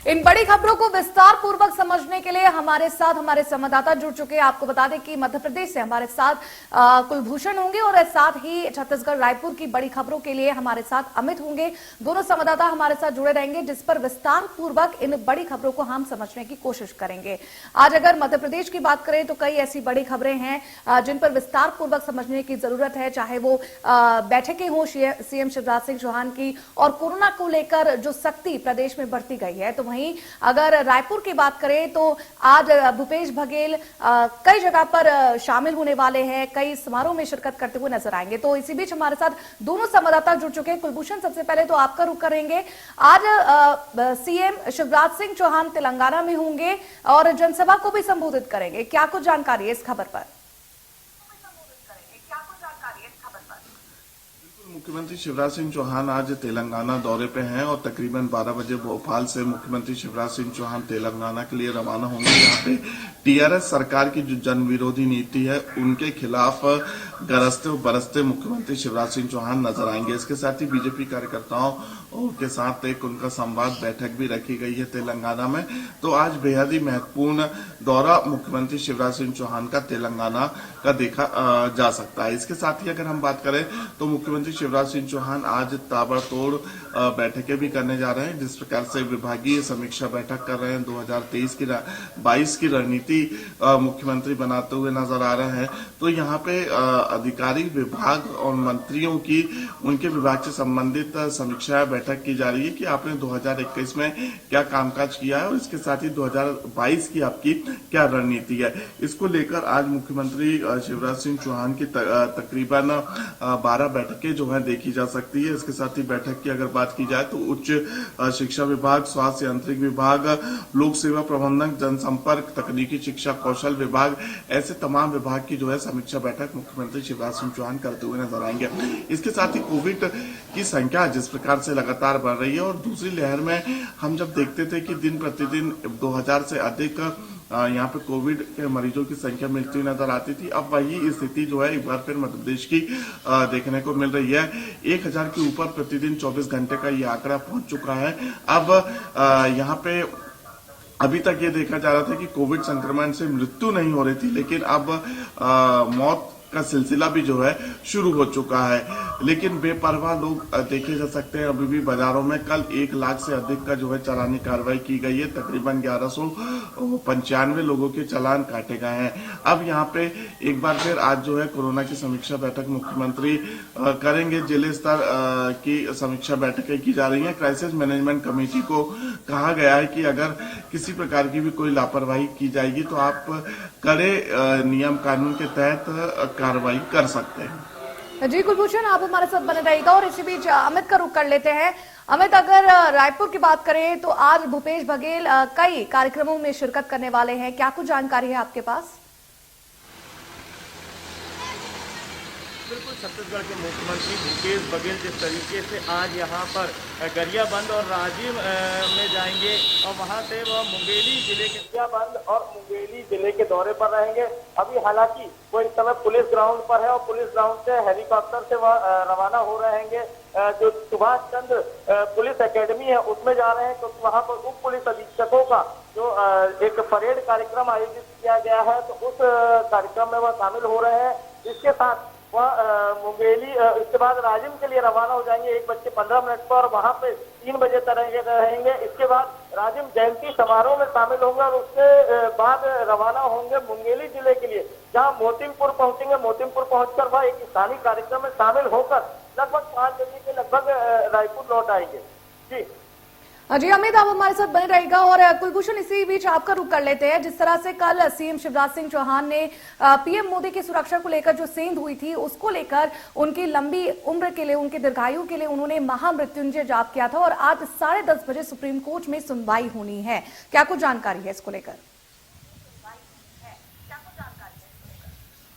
इन बड़ी खबरों को विस्तार पूर्वक समझने के लिए हमारे साथ हमारे संवाददाता जुड़ चुके हैं। आपको बता दें कि मध्य प्रदेश से हमारे साथ कुलभूषण होंगे और साथ ही छत्तीसगढ़ रायपुर की बड़ी खबरों के लिए हमारे साथ अमित होंगे। दोनों संवाददाता हमारे साथ जुड़े रहेंगे, जिस पर विस्तार पूर्वक इन बड़ी खबरों को हम समझने की कोशिश करेंगे। आज अगर मध्य प्रदेश की बात करें तो कई ऐसी बड़ी खबरें हैं जिन पर विस्तार पूर्वक समझने की जरूरत है, चाहे वो बैठकें हो सीएम शिवराज सिंह चौहान की और कोरोना को लेकर जो सख्ती प्रदेश में बढ़ती गई है। तो वहीं अगर रायपुर की बात करें तो आज भूपेश बघेल कई जगह पर शामिल होने वाले हैं, कई समारोह में शिरकत करते हुए नजर आएंगे। तो इसी बीच हमारे साथ दोनों संवाददाता जुड़ चुके हैं। कुलभूषण, सबसे पहले तो आपका रुख करेंगे। आज सीएम शिवराज सिंह चौहान तेलंगाना में होंगे और जनसभा को भी संबोधित करेंगे, क्या कुछ जानकारी है इस खबर पर? मुख्यमंत्री शिवराज सिंह चौहान आज तेलंगाना दौरे पे हैं और तकरीबन 12 बजे भोपाल से मुख्यमंत्री शिवराज सिंह चौहान तेलंगाना के लिए रवाना होंगे। यहाँ पे टीआरएस सरकार की जो जन विरोधी नीति है उनके खिलाफ गरजते और बरसते मुख्यमंत्री शिवराज सिंह चौहान नजर आएंगे। इसके साथ ही बीजेपी कार्यकर्ताओं के साथ एक उनका संवाद बैठक भी रखी गई है तेलंगाना में। तो आज बेहद ही महत्वपूर्ण दौरा मुख्यमंत्री शिवराज सिंह चौहान का तेलंगाना का देखा जा सकता है। इसके साथ ही अगर हम बात करें तो मुख्यमंत्री शिवराज सिंह चौहान आज ताबड़तोड़ बैठकें भी करने जा रहे हैं। जिस प्रकार से विभागीय समीक्षा बैठक कर रहे हैं, 2023 की रणनीति मुख्यमंत्री बनाते हुए नजर आ रहे हैं। तो यहाँ पे अधिकारी विभाग और मंत्रियों की उनके विभाग से संबंधित समीक्षा बैठक की जा रही है कि आपने 2021 में क्या कामकाज किया है और इसके साथ ही 2022 की आपकी क्या रणनीति है। इसको लेकर आज मुख्यमंत्री शिवराज सिंह चौहान की तकरीबन 12 बैठकें जो है देखी जा सकती है। इसके साथ ही बैठक की अगर बात की जाए तो उच्च शिक्षा विभाग, स्वास्थ्य यांत्रिक विभाग, लोक सेवा प्रबंधन, जनसंपर्क, तकनीकी शिक्षा, कौशल विभाग, ऐसे तमाम विभाग की जो है समीक्षा बैठक मुख्यमंत्री शिवराज सिंह चौहान करते हुए नजर आएंगे। इसके साथ ही कोविड की संख्या जिस प्रकार से लगातार बढ़ रही है और दूसरी लहर में हम जब देखते थे कि दिन प्रतिदिन 2000 से अधिक यहाँ पे कोविड के मरीजों की संख्या मिलती हुई नजर आती थी, अब वही स्थिति जो है एक बार फिर मध्य प्रदेश की देखने को मिल रही है। 1000 के ऊपर प्रतिदिन 24 घंटे का ये आंकड़ा पहुंच चुका है। अब यहाँ पे अभी तक ये देखा जा रहा था कि कोविड संक्रमण से मृत्यु नहीं हो रही थी, लेकिन अब मौत का सिलसिला भी जो है शुरू हो चुका है। लेकिन बेपरवाह लोग देखे जा सकते हैं अभी भी बाजारों में। कल 1 लाख से अधिक का जो है चालानी कार्रवाई की गई है, तकरीबन 1195 लोगों के चालान काटे गए हैं। अब यहाँ पे एक बार फिर आज जो है कोरोना की समीक्षा बैठक मुख्यमंत्री करेंगे। जिले स्तर की समीक्षा बैठकें की जा रही है। क्राइसिस मैनेजमेंट कमेटी को कहा गया है कि अगर किसी प्रकार की भी कोई लापरवाही की जाएगी तो आप कड़े नियम कानून के तहत कार्रवाई कर सकते हैं। जी कुलभूषण, आप हमारे साथ बने रहिएगा और इसी बीच अमित का रुख कर लेते हैं। अमित, अगर रायपुर की बात करें तो आज भूपेश बघेल कई कार्यक्रमों में शिरकत करने वाले हैं, क्या कुछ जानकारी है आपके पास? बिल्कुल, छत्तीसगढ़ के मुख्यमंत्री भूपेश बघेल जिस तरीके से आज यहाँ पर गरियाबंद और राजिम में जाएंगे और वहाँ से वह मुंगेली जिले के गरियाबंद और मुंगेली जिले के दौरे पर रहेंगे। अभी हालांकि वो इस समय पुलिस ग्राउंड पर है और पुलिस ग्राउंड से हेलीकॉप्टर से वह रवाना हो रहेंगे। जो सुभाष चंद्र पुलिस एकेडमी है उसमें जा रहे हैं, क्योंकि वहाँ पर उप पुलिस अधीक्षकों का जो एक परेड कार्यक्रम आयोजित किया गया है, तो उस कार्यक्रम में वह शामिल हो रहे हैं। इसके साथ वह मुंगेली इसके बाद राजिम के लिए रवाना हो जाएंगे 1:15 पर और वहां पे 3 बजे तक रहेंगे। इसके बाद राजिम जयंती समारोह में शामिल होंगे और उसके बाद रवाना होंगे मुंगेली जिले के लिए, जहां मोतिमपुर पहुंचेंगे। मोतिमपुर पहुंचकर वह एक स्थानीय कार्यक्रम में शामिल होकर लगभग 5 बजे के लगभग रायपुर लौट आएंगे। जी जी अमित, आप हमारे साथ बने रहेगा और कुलभूषण, इसी बीच आपका रुख कर लेते हैं। जिस तरह से कल सीएम शिवराज सिंह चौहान ने पीएम मोदी की सुरक्षा को लेकर जो सेंध हुई थी उसको लेकर उनकी लंबी उम्र के लिए, उनके दीर्घायु के लिए उन्होंने महामृत्युंजय जाप किया था और आज 10:30 बजे सुप्रीम कोर्ट में सुनवाई होनी है, क्या कुछ जानकारी है इसको लेकर?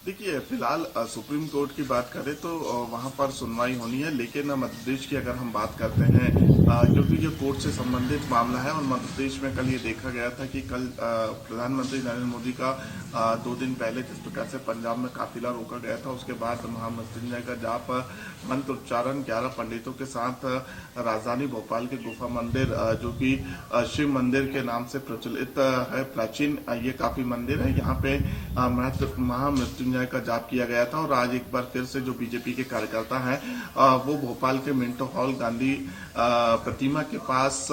देखिए, फिलहाल सुप्रीम कोर्ट की बात करें तो वहां पर सुनवाई होनी है, लेकिन मध्य प्रदेश की अगर हम बात करते हैं क्योंकि ये कोर्ट से संबंधित मामला है और मध्य प्रदेश में कल ये देखा गया था कि कल प्रधानमंत्री नरेंद्र मोदी का 2 दिन पहले जिस प्रकार से पंजाब में काफिला रोका गया था, उसके बाद महामृत्युंजय का जाप मंत्र उच्चारण 11 पंडितों के साथ राजधानी भोपाल के गुफा मंदिर जो कि शिव मंदिर के नाम से प्रचलित है, प्राचीन ये काफी मंदिर है, यहाँ पे महामृत्युंजय का जाप किया गया था। और आज एक बार फिर से जो बीजेपी के कार्यकर्ता हैं वो भोपाल के मिंटो हॉल गांधी प्रतिमा के पास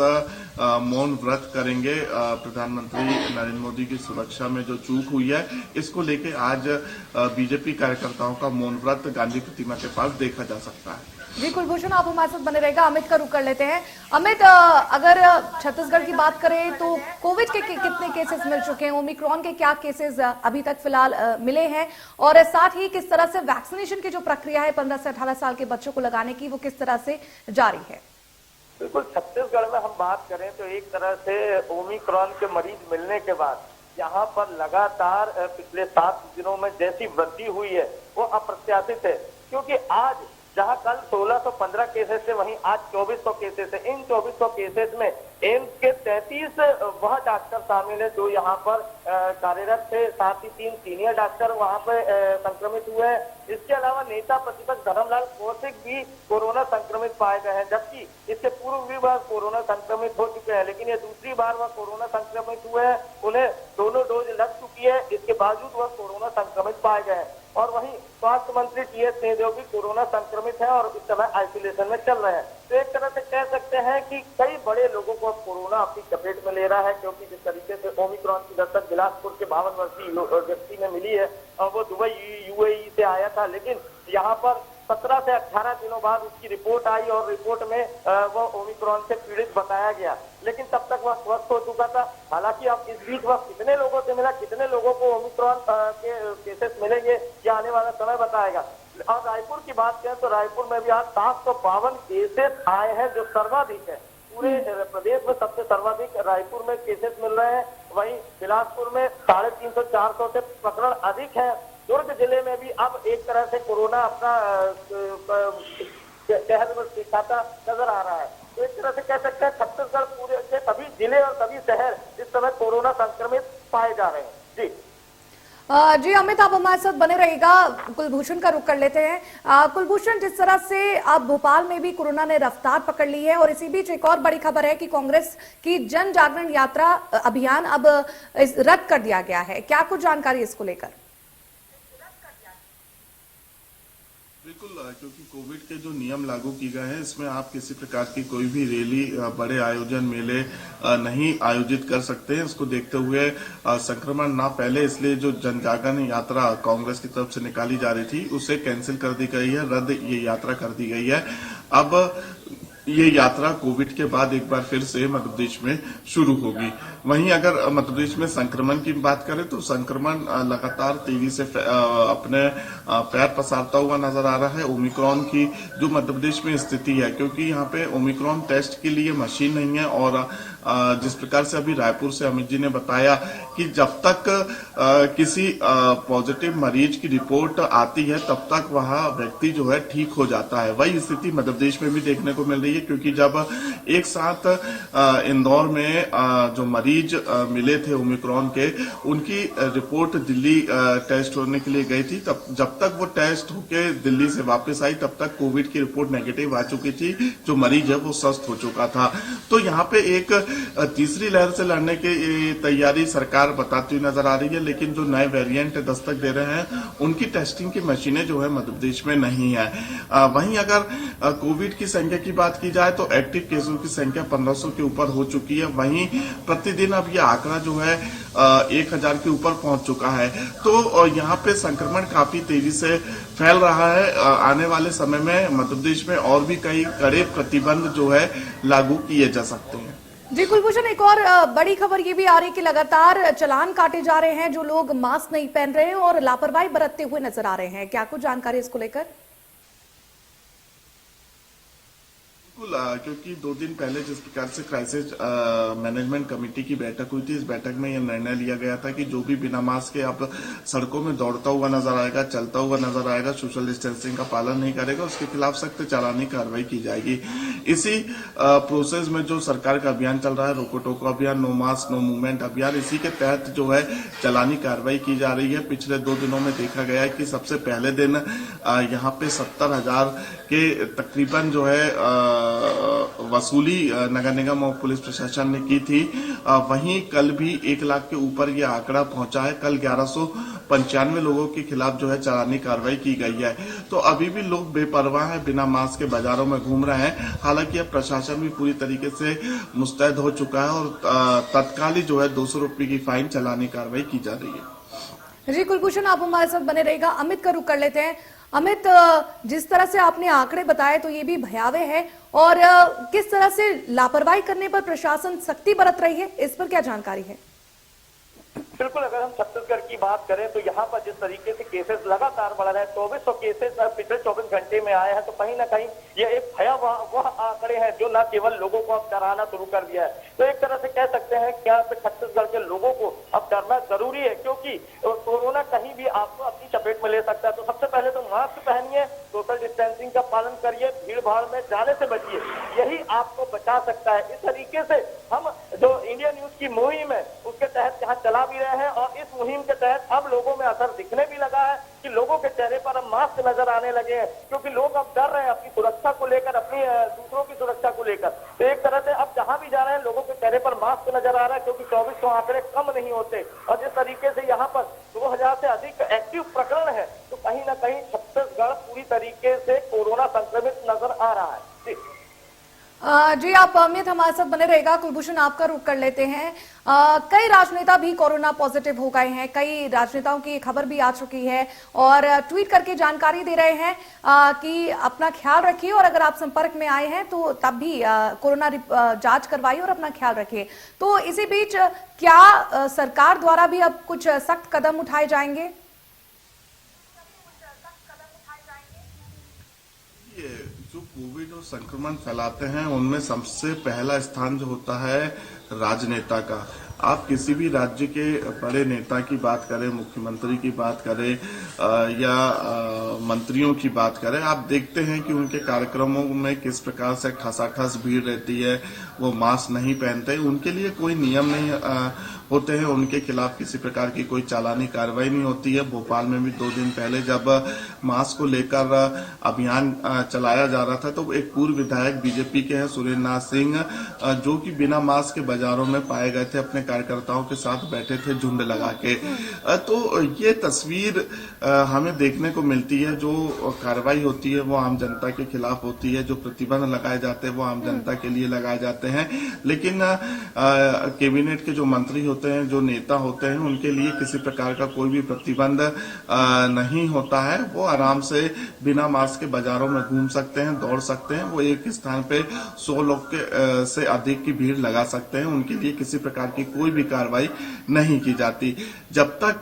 मौन व्रत करेंगे। प्रधानमंत्री नरेंद्र मोदी की सुरक्षा में जो चूक हुई है, इसको लेके आज बीजेपी कार्यकर्ताओं का मौन व्रत गांधी प्रतिमा के पास देखा जा सकता है। जी कुलभूषण, आप हमारे साथ बने रहेगा। अमित का रुख कर लेते हैं। अमित, अगर छत्तीसगढ़ की बात करें तो कोविड के कितने केसेस मिल चुके हैं, ओमिक्रॉन के क्या केसेस अभी तक फिलहाल मिले हैं, और साथ ही किस तरह से वैक्सीनेशन की जो प्रक्रिया है 15 से 18 साल के बच्चों को लगाने की, वो किस तरह से जारी है? बिल्कुल, छत्तीसगढ़ में हम बात करें तो एक तरह से ओमिक्रॉन के मरीज मिलने के बाद यहाँ पर लगातार पिछले 7 दिनों में जैसी वृद्धि हुई है वो अप्रत्याशित है, क्योंकि आज जहां कल 1615 केसेस थे, वहीं आज 2400 केसेस है। इन 2400 केसेस में एम्स के 33 वह डॉक्टर शामिल है जो यहाँ पर कार्यरत थे, साथ ही 3 सीनियर डॉक्टर वहां पर संक्रमित हुए हैं। इसके अलावा नेता प्रतिपक्ष धर्मलाल कौशिक भी कोरोना संक्रमित पाए गए हैं, जबकि इससे पूर्व भी वह कोरोना संक्रमित हो चुके हैं, लेकिन ये दूसरी बार वह कोरोना संक्रमित हुए हैं। उन्हें दोनों डोज लग चुकी है, इसके बावजूद वह कोरोना संक्रमित पाए गए हैं। और वहीं स्वास्थ्य मंत्री टी.एस. सिंहदेव भी कोरोना संक्रमित है और इस समय आइसोलेशन में चल रहे हैं। तो एक तरह से कह सकते हैं कि कई बड़े लोगों को अब कोरोना अपनी चपेट में ले रहा है, क्योंकि जिस तरीके से ओमिक्रॉन की दस्तक बिलासपुर के 52 वर्षीय व्यक्ति में मिली है, वो दुबई यूएई से आया था, लेकिन यहाँ पर 17 से 18 दिनों बाद उसकी रिपोर्ट आई और रिपोर्ट में वो ओमिक्रॉन से पीड़ित बताया गया, लेकिन तब तक वह स्वस्थ हो चुका था। हालांकि अब इस बीच वह कितने लोगों से मिला, कितने लोगों को ओमिक्रॉन के केसेस मिलेंगे, ये आने वाला समय बताएगा। और रायपुर की बात करें तो रायपुर में भी आज 752 केसेस आए हैं, जो सर्वाधिक है पूरे प्रदेश में। सबसे सर्वाधिक रायपुर में केसेस मिल रहे हैं, वहीं बिलासपुर में 350-400 से प्रकरण अधिक है। दुर्ग जिले में भी अब एक तरह से कोरोना अपना कहर में दिखाता नजर आ रहा है। तो एक तरह से कह सकते हैं छत्तीसगढ़ पूरे के सभी जिले और सभी शहर इस समय कोरोना संक्रमित पाए जा रहे हैं। जी जी अमित, आप हमारे साथ बने रहेगा। कुलभूषण का रुख कर लेते हैं। कुलभूषण, जिस तरह से अब भोपाल में भी कोरोना ने रफ्तार पकड़ ली है, और इसी बीच एक और बड़ी खबर है कि कांग्रेस की जन जागरण यात्रा अभियान अब रद्द कर दिया गया है, क्या कुछ जानकारी इसको लेकर? बिल्कुल, क्योंकि कोविड के जो नियम लागू किए गए हैं, इसमें आप किसी प्रकार की कोई भी रैली, बड़े आयोजन, मेले नहीं आयोजित कर सकते हैं। इसको देखते हुए संक्रमण ना फैले, इसलिए जो जन जागरण यात्रा कांग्रेस की तरफ से निकाली जा रही थी उसे कैंसिल कर दी गई है, रद्द ये यात्रा कर दी गई है। अब ये यात्रा कोविड के बाद एक बार फिर से मध्य प्रदेश में शुरू होगी। वहीं अगर मध्य प्रदेश में संक्रमण की बात करें तो संक्रमण लगातार तेजी से अपने पैर पसारता हुआ नजर आ रहा है। ओमिक्रॉन की जो मध्य प्रदेश में स्थिति है, क्योंकि यहाँ पे ओमिक्रॉन टेस्ट के लिए मशीन नहीं है, और जिस प्रकार से अभी रायपुर से अमित जी ने बताया कि जब तक किसी पॉजिटिव मरीज की रिपोर्ट आती है तब तक वह व्यक्ति जो है ठीक हो जाता है। वही स्थिति मध्य प्रदेश में भी देखने को मिल रही है, क्योंकि जब एक साथ इंदौर में जो मरीज मिले थे ओमिक्रॉन के, उनकी रिपोर्ट दिल्ली टेस्ट होने के लिए गई थी, तब जब तक वो टेस्ट होके दिल्ली से वापस आई तब तक कोविड की रिपोर्ट नेगेटिव आ चुकी थी, जो मरीज है वो स्वस्थ हो चुका था। तो यहाँ पे एक तीसरी लहर से लड़ने की तैयारी सरकार बताती हुई नजर आ रही है, लेकिन जो नए वेरिएंट दस्तक दे रहे हैं उनकी टेस्टिंग की मशीनें जो है मध्य प्रदेश में नहीं है। वहीं अगर कोविड की संख्या की बात की जाए तो एक्टिव केसों की संख्या 1500 के ऊपर हो चुकी है। वहीं प्रतिदिन अब ये आंकड़ा जो है 1000 के ऊपर पहुंच चुका है। तो यहाँ पे संक्रमण काफी तेजी से फैल रहा है। आने वाले समय में मध्य प्रदेश में और भी कई कड़े प्रतिबंध जो है लागू किए जा सकते हैं। जी कुलभूषण, एक और बड़ी खबर ये भी आ रही है कि लगातार चालान काटे जा रहे हैं जो लोग मास्क नहीं पहन रहे हैं और लापरवाही बरतते हुए नजर आ रहे हैं, क्या कुछ जानकारी इसको लेकर? बिल्कुल, क्योंकि 2 दिन पहले जिस प्रकार से क्राइसिस मैनेजमेंट कमेटी की बैठक हुई थी, इस बैठक में यह निर्णय लिया गया था कि जो भी बिना मास्क के अब सड़कों में दौड़ता हुआ नजर आएगा, चलता हुआ नजर आएगा, सोशल डिस्टेंसिंग का पालन नहीं करेगा, उसके खिलाफ सख्त चालानी कार्रवाई की जाएगी। इसी प्रोसेस में जो सरकार का अभियान चल रहा है, रोको टोको अभियान, नो मास्क नो मूवमेंट अभियान, इसी के तहत जो है चालानी कार्रवाई की जा रही है। पिछले 2 दिनों में देखा गया है कि सबसे पहले दिन यहाँ पे 70,000 के तकरीबन जो है वसूली नगर निगम और पुलिस प्रशासन ने की थी। वहीं कल भी 1 लाख के ऊपर यह आंकड़ा पहुंचा है। कल 1195 लोगों के खिलाफ जो है चालानी कार्रवाई की गई है। तो अभी भी लोग बेपरवाह हैं, बिना मास्क के बाजारों में घूम रहे हैं। हालांकि अब प्रशासन भी पूरी तरीके से मुस्तैद हो चुका है और तत्काल ही जो है 200 रुपये की फाइन चालानी कार्रवाई की जा रही है। जी कुलभूषण, आप हमारे साथ बने रहेगा। अमित का रुख कर लेते हैं। अमित, जिस तरह से आपने आंकड़े बताए तो ये भी भयावह है, और किस तरह से लापरवाही करने पर प्रशासन सख्ती बरत रही है, इस पर क्या जानकारी है? बिल्कुल, अगर हम छत्तीसगढ़ की बात करें तो यहाँ पर जिस तरीके से केसेस लगातार बढ़ रहे हैं, 2400 केसेस पिछले 24 घंटे में आए हैं, तो कहीं ना कहीं ये एक भयावह आंकड़े हैं जो न केवल लोगों को अब डराना शुरू कर दिया है। तो एक तरह से कह सकते हैं कि यहाँ पे छत्तीसगढ़ के लोगों को अब डरना जरूरी है, क्योंकि कोरोना कहीं भी आपको अपनी चपेट में ले सकता है। तो सबसे पहले तो मास्क पहनिए, सोशल डिस्टेंसिंग का पालन करिए, भीड़ भाड़ में जाने से बचिए, यही आपको बचा सकता है। इस तरीके से हम जो इंडिया न्यूज की मुहिम है उसके तहत यहाँ चला भी रहे हैं, और इस मुहिम के तहत अब लोगों में असर दिखने भी लगा है कि लोगों के चेहरे पर अब मास्क नजर आने लगे हैं, क्योंकि लोग अब डर रहे हैं अपनी सुरक्षा को लेकर, अपनी दूसरों की सुरक्षा को लेकर। तो एक तरह से अब जहां भी जा रहे हैं लोगों के चेहरे पर मास्क नजर आ रहा है, क्योंकि 2400 आंकड़े कम नहीं होते। और जिस तरीके से यहाँ पर 2000 से अधिक एक्टिव प्रकरण है, तो कहीं ना कहीं छत्तीसगढ़ पूरी तरीके से कोरोना संक्रमित नजर आ रहा है। जी, आप अमित हमारे साथ बने रहेगा। कुलभूषण, आपका रुख कर लेते हैं। कई राजनेता भी कोरोना पॉजिटिव हो गए हैं, कई राजनेताओं की खबर भी आ चुकी है और ट्वीट करके जानकारी दे रहे हैं कि अपना ख्याल रखिए, और अगर आप संपर्क में आए हैं तो तब भी कोरोना जांच करवाइए और अपना ख्याल रखिए। तो इसी बीच क्या सरकार द्वारा भी अब कुछ सख्त कदम उठाए जाएंगे? जो कोविड और संक्रमण फैलाते हैं उनमें सबसे पहला स्थान जो होता है राजनेता का। आप किसी भी राज्य के बड़े नेता की बात करें, मुख्यमंत्री की बात करें या मंत्रियों की बात करें, आप देखते हैं कि उनके कार्यक्रमों में किस प्रकार से ठसाठस भीड़ रहती है, वो मास्क नहीं पहनते। उनके लिए कोई नियम नहीं होते हैं, उनके खिलाफ किसी प्रकार की कोई चालानी कार्रवाई नहीं होती है। भोपाल में भी 2 दिन पहले जब मास्क को लेकर अभियान चलाया जा रहा था, तो एक पूर्व विधायक बीजेपी के हैं सुरेंद्र सिंह, जो कि बिना मास्क के बाजारों में पाए गए थे, अपने कार्यकर्ताओं के साथ बैठे थे झुंड लगा के। तो ये तस्वीर हमें देखने को मिलती है। जो कार्रवाई होती है वो आम जनता के खिलाफ होती है, जो प्रतिबंध लगाए जाते हैं वो आम जनता के लिए लगाए जाते हैं। लेकिन कैबिनेट के जो मंत्री होते हैं, जो नेता होते हैं, उनके लिए किसी प्रकार का कोई भी प्रतिबंध नहीं होता है। वो आराम से बिना मास्क के बाजारों में घूम सकते हैं, दौड़ सकते हैं। वो एक स्थान पे 100 लोग के से अधिक की भीड़ लगा सकते हैं। उनके लिए किसी प्रकार की कोई भी कार्रवाई नहीं की जाती। जब तक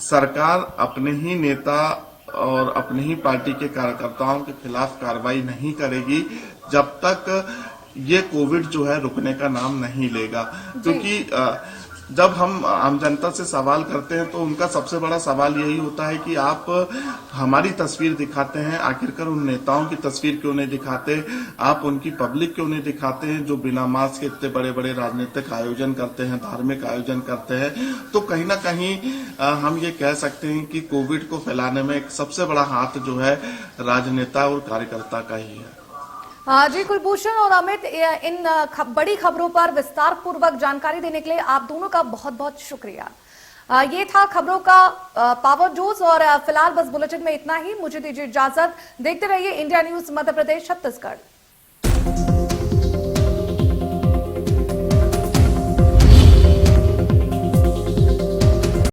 सरकार अपने ही नेता और अपनी ही पार्टी के कार्यकर्ताओं के खिलाफ कार्रवाई नहीं करेगी, जब तक ये कोविड जो है रुकने का नाम नहीं लेगा। क्योंकि जब हम आम जनता से सवाल करते हैं तो उनका सबसे बड़ा सवाल यही होता है कि आप हमारी तस्वीर दिखाते हैं, आखिरकार उन नेताओं की तस्वीर क्यों नहीं दिखाते, आप उनकी पब्लिक क्यों नहीं दिखाते हैं जो बिना मास्क के इतने बड़े बड़े राजनीतिक आयोजन करते हैं, धार्मिक आयोजन करते हैं। तो कहीं ना कहीं हम ये कह सकते हैं कि कोविड को फैलाने में एक सबसे बड़ा हाथ जो है राजनेता और कार्यकर्ता का ही है। जी कुलभूषण और अमित, इन बड़ी खबरों पर विस्तार पूर्वक जानकारी देने के लिए आप दोनों का बहुत बहुत शुक्रिया। ये था खबरों का पावर डोज, और फिलहाल बस बुलेटिन में इतना ही। मुझे दीजिए इजाजत। देखते रहिए इंडिया न्यूज मध्य प्रदेश छत्तीसगढ़।